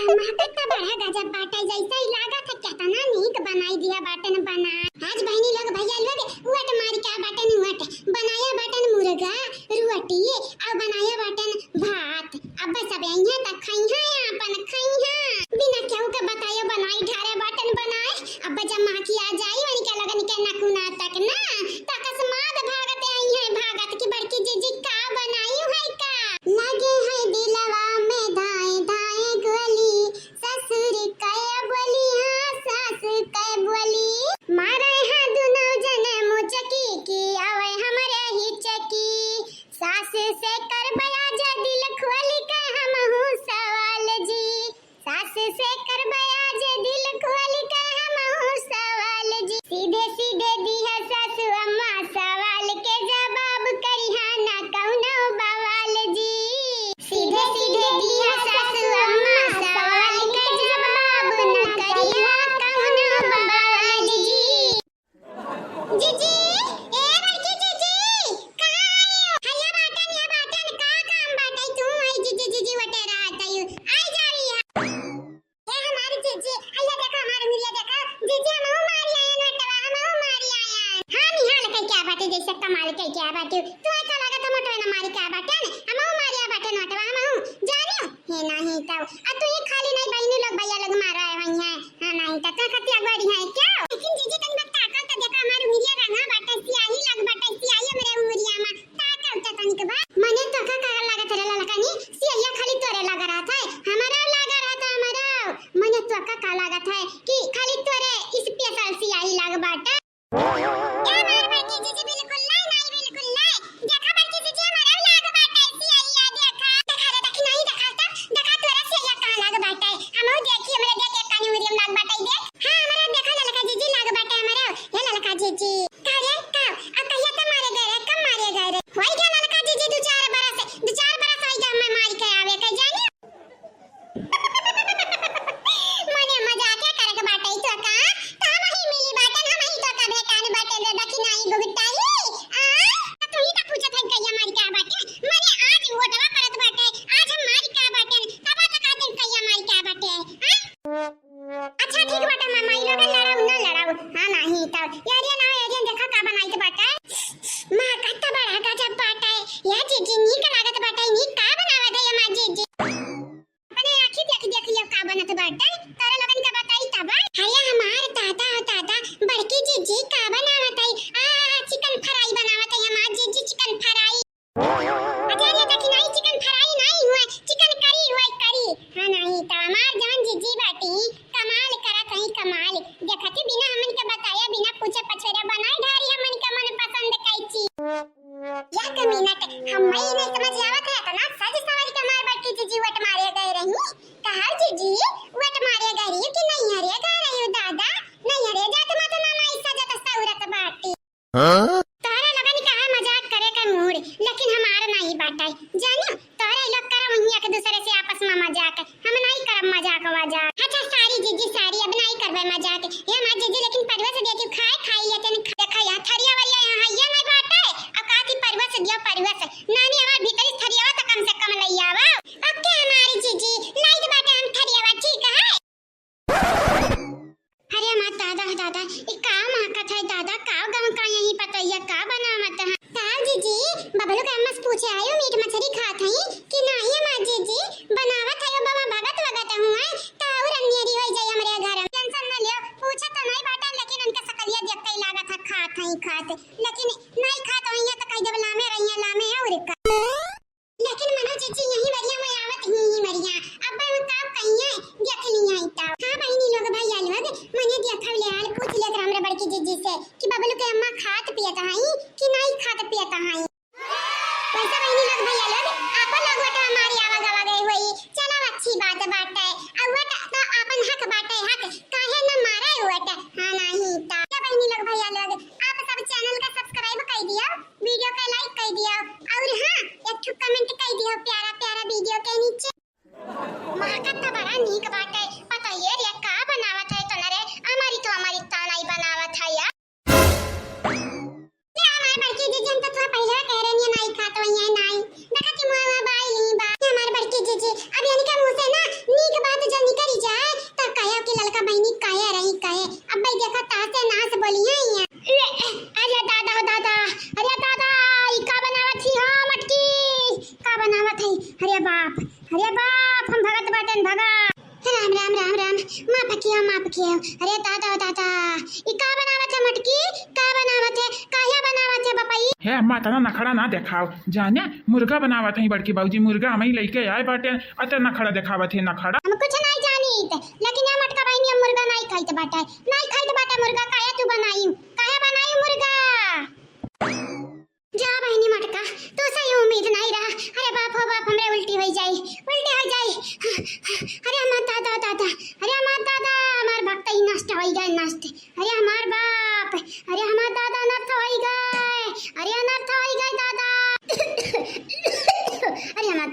महकता बड़ा गजब बाटे जैसा ही लागत है केतना नीक बनाई दिया बाटे न बना। आज बहनी लोग भैया लोग उट मार के बाटे न उट बनाया बाटे न मुर्गा रोटी और बनाया बाटे न भात। अब सब यहां तक खइहा अपन खइहा बिना केहू के बतायो बनाई ढारे बाटे न बनाए। अब जब मां की आ जाई वनी के लगन के नखुना तक ना तकस्मात भागते आई है भागत की बड़की जीजी का बनाई है का लगे है दिलवा में धाए धाए गोली ससुर कय बोली हां सास कय बोली मारे हां दुनो जने मुचकी की आवे हमरे ही चकी सास से करबया जे दिल खोल के हम हूं सवाल जी सास से करबया जे दिल खोल के हम हूं सवाल जी सीधे सीधे दिया सासु अम्मा सवाल के जवाब करिहा ना कौनो बवाल जी सीधे सीधे दिया सासु अम्मा सवाल के जवाब ना करिहा कौनो बवाल जी जीजी ए बड़की जीजी कहां आयो हैया बाटन का काम बाटे तू आई जीजी जीजी वटे रहत आयो आई जा रही है ए हमारी जीजी हैया देखो हमारे मिलिया देखो जीजी हम मारी आया नटवा हम मारी आया हां निहाल के क्या बाटे जैसे कमाल के क्या बाटे तू ऐसा लगा तो मोटो ना मारी क्या बाटे हम मारिया बाटे नटवा हम जानियो हे नहीं तो अब तू ये खाली नहीं बहनी लोग भैया लोग मारा है वही है हां नहीं तो खती अगवाड़ी है क्या लेकिन जीजी तन बता का तो देखो हमारे मिलिया रंगा बाटे सियाही लग बाटे सियाही मेरे उमरिया में ताका उठा तनिक बा मने तो का लगा तेरे ललकानी सियाही खाली तोरे लगा रहा था हमारा लगा रहा था हमारा मने तो का लगा था कि खाली तोरे स्पेशल सियाही लग बाटे क्या मार बड़की जीजी बिल्कुल नहीं बिल्कुल नहीं देखा बड़की जीजी हमारा लग बाटे सियाही आ देखा देखा रे देखी नहीं देखा तोरा सियाही कहां लग बाटे हम देखी हमरे देख एक कानी उरियम लग बाटे देख हां हमारा देखा ललका जीजी लग बाटे हमारा हे ललका जीजी का रे का अब कहिया त मारे गए कब मारे गए होई गया ललका जीजी दो चार बरस होई गया मैं मार के आवे के जानी मने मजाक करे के बाटे तो का ता वही मिली बाटे हम ही तो का बेकान बाटे दे देखी नहीं गुगटाई आ तू ही का पूछत है कहिया मार के बाटे मने आज वोटवा करत बाटे आज हम मार के बाटे तब तक आते कहिया मार के बाटे हां अच्छा ठीक बाटे मामा ई लोग लड़ाऊ हां नहीं तो यार ये ना ये देखा का बनाई के बाटे मां कत्ता बड़ा गजब बाटे या जीजी नी का लागत बाटे नी का बनावा दे या मां जीजी अपने आंखी देख लियो का बनत बाटे तारे लगन का बताई तब हया हमार दादा बड़की जीजी का बनावत है चिकन फ्राई बनावत है हमार जीजी चिकन फ्राई अरे ये देखी नहीं चिकन फ्राई नहीं हुआ चिकन करी हुआ करी हां नहीं तो हमार जान जीजी बाटी कमाल करा कहीं कमाल देखती बिना हमन के बताया बिना पूछे पछेरे बनाई ढारी हमन के मन पसंद कई चीज एक मिनट हम नहीं समझ आवत है ना सज सवाल के मार बड़की जीजी वट मारे गए रही कहा जीजी वट मारे गई कि नहीं हरे गा रही हो दादा नहीं हरे जात मत ना नहीं सजत सौरत बाटी हां तारा लगन कहा मजाक करे का मूड लेकिन हमारा नहीं बाटा जानियो तारा लोग कर वही एक दूसरे से आपस में मजाक हम नहीं करब मजाक अच्छा सारी जीजी सारी अब नहीं करबे मजाक ये मां जीजी लेकिन परवा से देती खाई लेते न देखा या थरिया वाला यहां ये नहीं बाटे अब काती परवा से दिया परवा से नानी हमार भीतर थरिया तो कम से कम लई आवा ओके हमारी जीजी लाइट बाटे हम थरिया ठीक है अरे मां दादा ई का महकत है दादा का गांव का यही पता है का बनावत है ताऊ जीजी बबलू का अम्मा से पूछे आयो मीट मछली खात है कि नहीं मां जीजी बनावत है बाबा भगत वगत हुआ ताऊ रंगेरी होई जाय हमरे घर टेंशन न लियो पूछे तो नहीं बाटा लेकिन उनके सकलिया देखते ही लागत है खात लेकिन नहीं खात होइया तो कह देब लामे रहिया लामे और का लेकिन मनो जीजी यही बढ़िया में आवत ही बढ़िया अब मैं ताऊ कहिए देख लिया ही ताऊ हां बहनी लोग भैया लोग मने देखा ले हाल पूछ ले हमरे बड़की जीजी से कि बबलू के अम्मा खात पियत हई कि नहीं खात पियत हई वैसे बहनी लोग भैया लोग आपन लोग वटा हमारी आवा गवा गई हुई चलो अच्छी बात बाटे अब वटा तो आपन हक बाटे हक काहे न मारे वटा हां नहीं ता बहनी लोग भैया लोग आप सब चैनल का सब्सक्राइब कर दियो वीडियो का लाइक कर दियो और हां एक कमेंट कर दियो प्यारा प्यारा अरे बाप हम भगत बाटन भगा। राम राम राम राम माफ किया। अरे दादा ई का बनावत है मटकी, का बनावत है, काया बनावत है बपाई? हे अम्मा तना नखड़ा ना देखाओ, जाने मुर्गा बनावत है बड़की बाबूजी, मुर्गा हमें लेके आए बाटे, अत नखड़ा देखावत है नखड़ा। हम कुछ नहीं जानी लेकिन ये मटका बहनी हम मुर्गा नहीं खाइत बाटा मुर्गा काया तू बनाई मुर्गा। जा बहनी मटका तो सही उम्मीद नहीं रहा। अरे बाप हो बाप हमरे उल्टी हो जाई। अरे हमार दादा हमार भक्त ही नष्ट हो गए। अरे हमार बाप, अरे हमार दादा नष्ट हो गए, अरे अनर्थ हो गए दादा। अरे हमार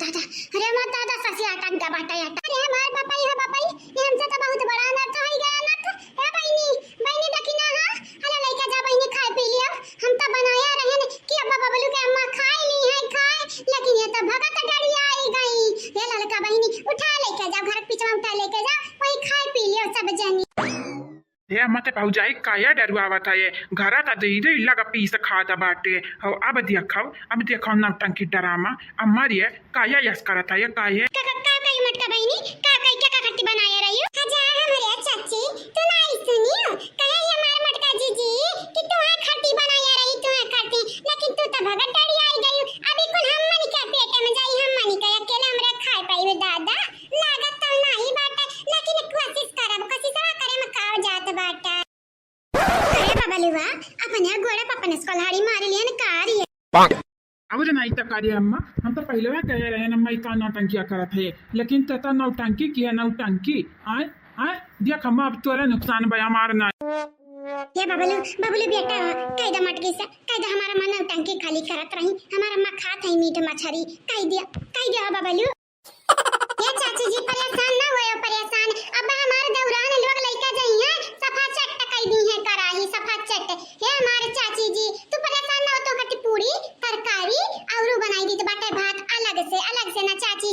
दादा ससी अटक गा बाटा अटक। अरे हमार बापाई ये हमसे तो बहुत बड़ा अनर्थ हो गया। अनर्थ ए बहनी देखी ना। हां अरे लइका जा बहनी खाए पी लिया। हम तो बनाया रहे न कि अब्बा बबलू के अम्मा खाए ली है लेकिन ये तो भगत डरी आई गई। ये लड़का बहनी उठा लेके जा, घर पीछे उठा लेके जा, वही खाए पी लियो सब जनी। हे अम्मा ते भौजाई काया डरुआवत है, घरा का दीदे लगा पीस खाता बाटे। हो अब देखो नौटंकी ड्रामा अम्मा रे काया यस करत है काये का मटका बहनी का खट्टी बनाया रही हो? जा हमारे चाची तू नहीं सुनियो कहे हमारे मटका जीजी कि तू है खट्टी बनाया रही, तू है खट्टी, लेकिन तू तो भगत डरी आई गई। अभी कुल हम मनी का पेट में जाई, हम मनी का अकेले हमरा खाए पाई दादा लागत तो नहीं बाटा, लेकिन कोशिश करे में खाओ जात बाटा। अरे बबलुआ अपने गोड़ा पपन स्कॉलहाड़ी मार लिया न कारी और नहीं तो कार्य अम्मा, हम तो पहले कह रहे अम्मा इतना नौटंकिया करत है, लेकिन तता नौटंकी किया नौटंकी आए देख अम्मा अब तोरा नुकसान बया मारना। ये बबलू बेटा कायदा मटकी से कायदा हमारा मन नौटंकी खाली करत रही, हमारा मां खात है मीट मछली कह दिया बबलू। ये चाची जी परेशान ना होयो परेशान। अब हमारे दौरान लोग लइका जई है सफा चट कह दी है कराही सफा चट। हे हमारे चाची जी तू परेशान ना हो तो कटी पूरी तरकारी और बनाई दी तो बाटे भात अलग से ना चाची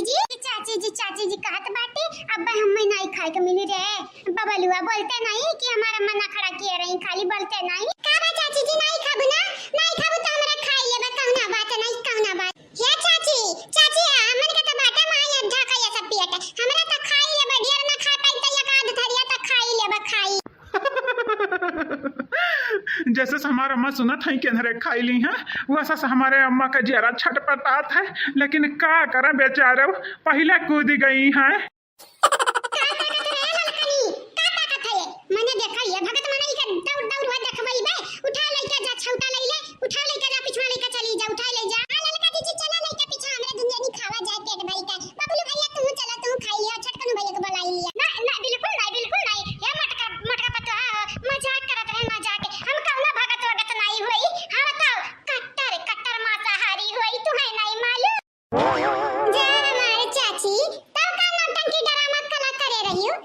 जी कहत बाटे अब हम नहीं खाए के मिली रे। बबलुआ बोलते नहीं कि हमारा मन खड़ा किए रही, खाली बोलते नहीं का बा चाची जी नहीं खाबू तो हमरा खाई लेबे कहना बात। हे चाची हमन के तो बाटे माई अड्ढा खाया सब पियटे, हमरा तो खाई लेबे ढेर ना खा पाई त एक आध थरिया तो खाई लेबे खाई। जैसे से हमारा अम्मा सुनत है कि अंधेरे खाई ली है, वैसा से हमारे अम्मा का जरा छटपटात है, लेकिन का करें बेचारे पहले कूद गई है। मैंने देखा ये भगत मनई के दौड़ हुआ देखबई बे उठा लेके जा छौटा ले उठा लेके जा पिछवा लेके चली जा उठा ले जा। ललका दीदी चला लेके पीछे हमरे दुनिया नी खावा जाए पेट भरी का। बबलू भैया तू चला तू खाई लिया, छटकन भैया को बुलाई लिया। ना बिल्कुल नहीं ये मटका पता मजाक करत रहे मजाक। हम कहना भगत वगत नहीं होई, हम तो कट्टर मांसाहारी होई, तू है नहीं मालूम। जा हमारे चाची तब का नौटंकी ड्रामा कला करे रही हो।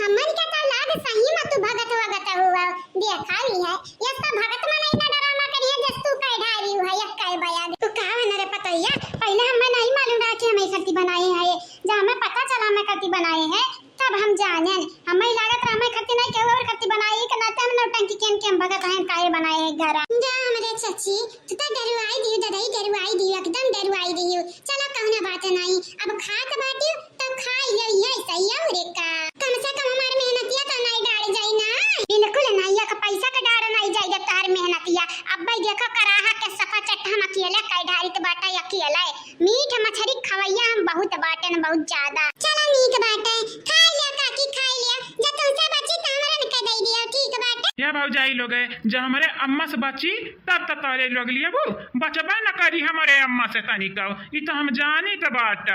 हमन के तो लाग सही में तू भगत वगत हुआ देखा ली है। ये सब भगत में नहीं ना ड्रामा करी है जस तू कह ढारी हुआ या कह बया तू का है ना रे पतैया। पहले हमें नहीं मालूम रहा कि हम खट्टी बनाए हैं, जब हमें पता चला हमें खट्टी बनाए हैं तब हम जाने हमें लागत रहा हमें खट्टी नहीं केवल खट्टी बनाई के नाते हम नौटंकी के हम भगत हैं काहे बनाए हैं घर। जा हमरे चाची तू तो डरवाई दी एकदम डरवाई दी। चलो कहना बात नहीं अब खात बाटी तब खाई ले सही है रे का। कम से कम हमार मेहनतिया तो नहीं डाल जाई ना, बिल्कुल नहीं या का पैसा का डाल नहीं जाई जब तार मेहनतिया। अब भाई देखो कराहा के सफा चट हम अकेले कई ढारी तो बाटा अकेले मीठ मछली खवैया हम बहुत बाटे न बहुत ज्यादा। चलो नीक बाटे खा लिया काकी खा लिया, जब तुमसे बची तो हमरा न कह दई दिया ठीक बाटे। ये भौजाई लोग है जब हमारे अम्मा से बची तब तक तारे लोग लिए वो बचबा न करी हमारे अम्मा से तनिक, ये तो हम जानी तो बात।